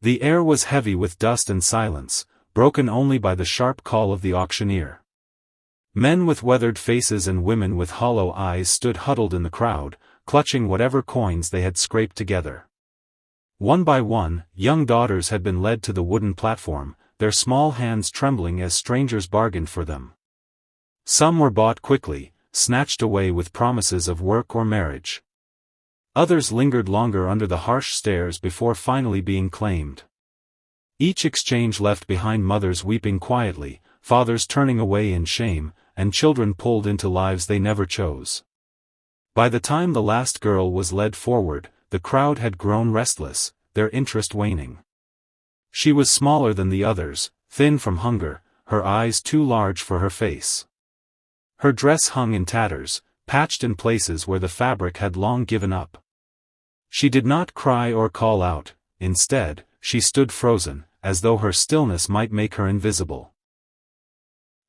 The air was heavy with dust and silence, broken only by the sharp call of the auctioneer. Men with weathered faces and women with hollow eyes stood huddled in the crowd, clutching whatever coins they had scraped together. One by one, young daughters had been led to the wooden platform, their small hands trembling as strangers bargained for them. Some were bought quickly, snatched away with promises of work or marriage. Others lingered longer under the harsh stares before finally being claimed. Each exchange left behind mothers weeping quietly, fathers turning away in shame, and children pulled into lives they never chose. By the time the last girl was led forward, the crowd had grown restless, their interest waning. She was smaller than the others, thin from hunger, her eyes too large for her face. Her dress hung in tatters, patched in places where the fabric had long given up. She did not cry or call out, instead, she stood frozen, as though her stillness might make her invisible.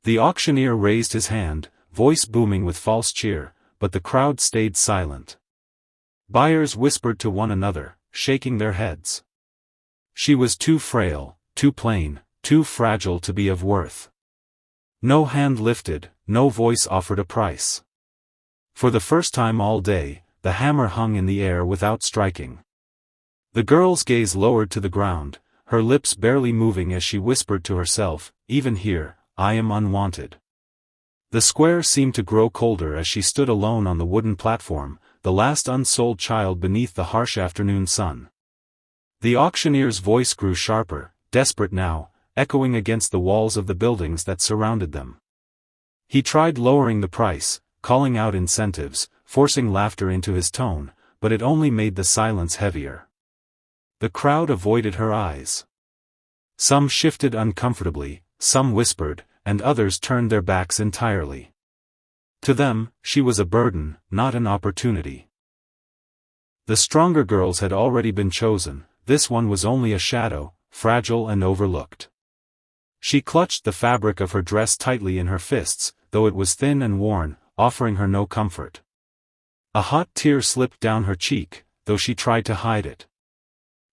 The auctioneer raised his hand, voice booming with false cheer, but the crowd stayed silent. Buyers whispered to one another, shaking their heads. She was too frail, too plain, too fragile to be of worth. No hand lifted, no voice offered a price. For the first time all day, the hammer hung in the air without striking. The girl's gaze lowered to the ground, her lips barely moving as she whispered to herself, "Even here, I am unwanted." The square seemed to grow colder as she stood alone on the wooden platform, the last unsold child beneath the harsh afternoon sun. The auctioneer's voice grew sharper, desperate now, echoing against the walls of the buildings that surrounded them. He tried lowering the price, calling out incentives, forcing laughter into his tone, but it only made the silence heavier. The crowd avoided her eyes. Some shifted uncomfortably, some whispered, and others turned their backs entirely. To them, she was a burden, not an opportunity. The stronger girls had already been chosen, this one was only a shadow, fragile and overlooked. She clutched the fabric of her dress tightly in her fists, though it was thin and worn, offering her no comfort. A hot tear slipped down her cheek, though she tried to hide it.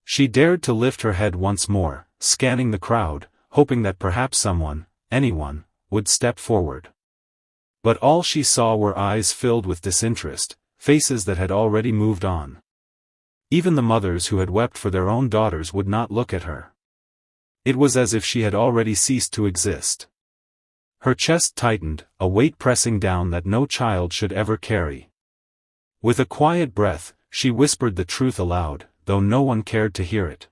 She dared to lift her head once more, scanning the crowd, hoping that perhaps someone, anyone, would step forward. But all she saw were eyes filled with disinterest, faces that had already moved on. Even the mothers who had wept for their own daughters would not look at her. It was as if she had already ceased to exist. Her chest tightened, a weight pressing down that no child should ever carry. With a quiet breath, she whispered the truth aloud, though no one cared to hear it.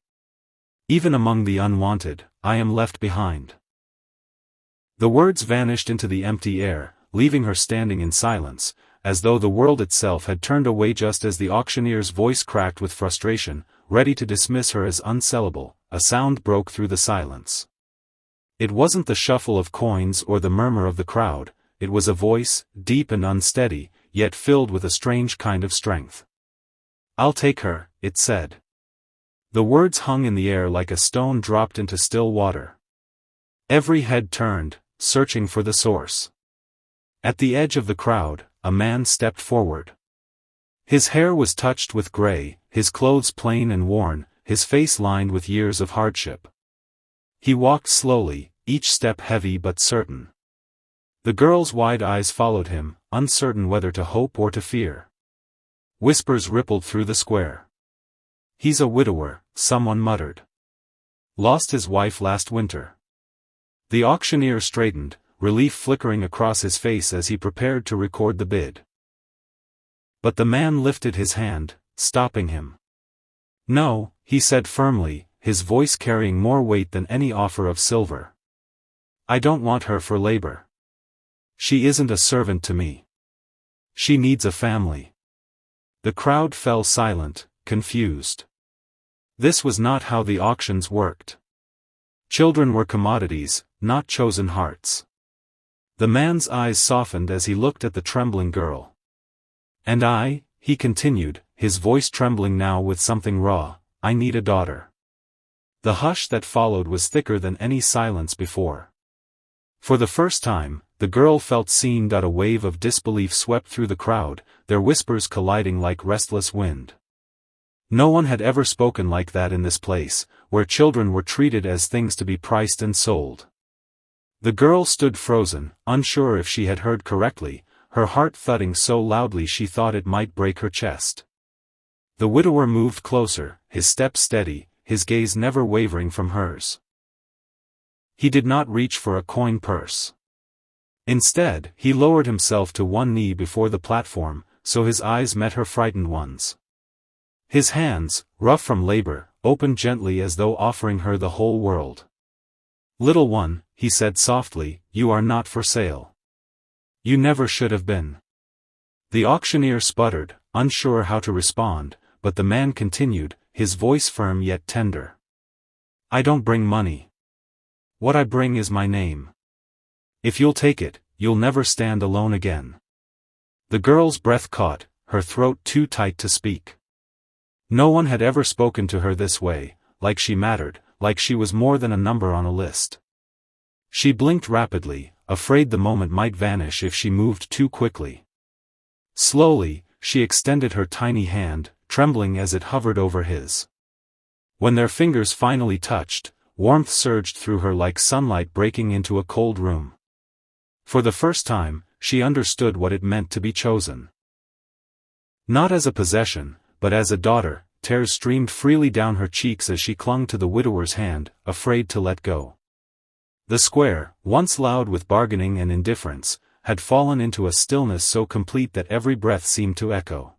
Even among the unwanted, I am left behind. The words vanished into the empty air, leaving her standing in silence, as though the world itself had turned away just as the auctioneer's voice cracked with frustration, ready to dismiss her as unsellable. A sound broke through the silence. It wasn't the shuffle of coins or the murmur of the crowd, it was a voice, deep and unsteady, yet filled with a strange kind of strength. "I'll take her," it said. The words hung in the air like a stone dropped into still water. Every head turned, searching for the source. At the edge of the crowd, a man stepped forward. His hair was touched with gray, his clothes plain and worn, his face lined with years of hardship. He walked slowly, each step heavy but certain. The girl's wide eyes followed him, uncertain whether to hope or to fear. Whispers rippled through the square. "He's a widower," someone muttered. "Lost his wife last winter." The auctioneer straightened, relief flickering across his face as he prepared to record the bid. But the man lifted his hand, stopping him. "No," he said firmly, his voice carrying more weight than any offer of silver. "I don't want her for labor. She isn't a servant to me. She needs a family." The crowd fell silent, confused. This was not how the auctions worked. Children were commodities, not chosen hearts. The man's eyes softened as he looked at the trembling girl. "And I," he continued, his voice trembling now with something raw, "I need a daughter." The hush that followed was thicker than any silence before. For the first time, the girl felt seen. A wave of disbelief swept through the crowd, their whispers colliding like restless wind. No one had ever spoken like that in this place, where children were treated as things to be priced and sold. The girl stood frozen, unsure if she had heard correctly, her heart thudding so loudly she thought it might break her chest. The widower moved closer, his step steady, his gaze never wavering from hers. He did not reach for a coin purse. Instead, he lowered himself to one knee before the platform, so his eyes met her frightened ones. His hands, rough from labor, opened gently as though offering her the whole world. "Little one," he said softly, "you are not for sale. You never should have been." The auctioneer sputtered, unsure how to respond, but the man continued, his voice firm yet tender. "I don't bring money. What I bring is my name. If you'll take it, you'll never stand alone again." The girl's breath caught, her throat too tight to speak. No one had ever spoken to her this way, like she mattered, like she was more than a number on a list. She blinked rapidly, afraid the moment might vanish if she moved too quickly. Slowly, she extended her tiny hand, trembling as it hovered over his. When their fingers finally touched, warmth surged through her like sunlight breaking into a cold room. For the first time, she understood what it meant to be chosen. Not as a possession, but as a daughter. Tears streamed freely down her cheeks as she clung to the widower's hand, afraid to let go. The square, once loud with bargaining and indifference, had fallen into a stillness so complete that every breath seemed to echo.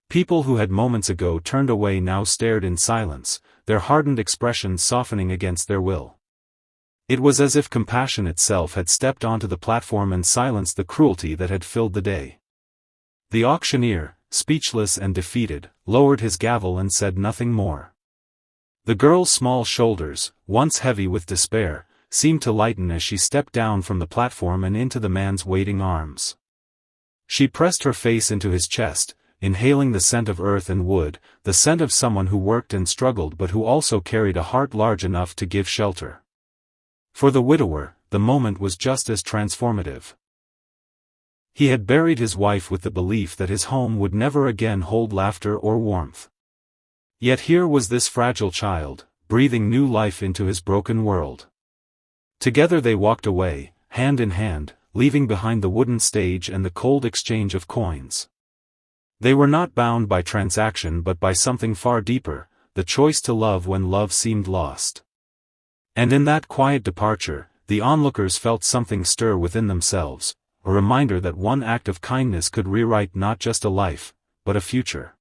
People who had moments ago turned away now stared in silence, their hardened expressions softening against their will. It was as if compassion itself had stepped onto the platform and silenced the cruelty that had filled the day. The auctioneer, speechless and defeated, lowered his gavel and said nothing more. The girl's small shoulders, once heavy with despair, seemed to lighten as she stepped down from the platform and into the man's waiting arms. She pressed her face into his chest, inhaling the scent of earth and wood, the scent of someone who worked and struggled but who also carried a heart large enough to give shelter. For the widower, the moment was just as transformative. He had buried his wife with the belief that his home would never again hold laughter or warmth. Yet here was this fragile child, breathing new life into his broken world. Together they walked away, hand in hand, leaving behind the wooden stage and the cold exchange of coins. They were not bound by transaction but by something far deeper, the choice to love when love seemed lost. And in that quiet departure, the onlookers felt something stir within themselves, a reminder that one act of kindness could rewrite not just a life, but a future.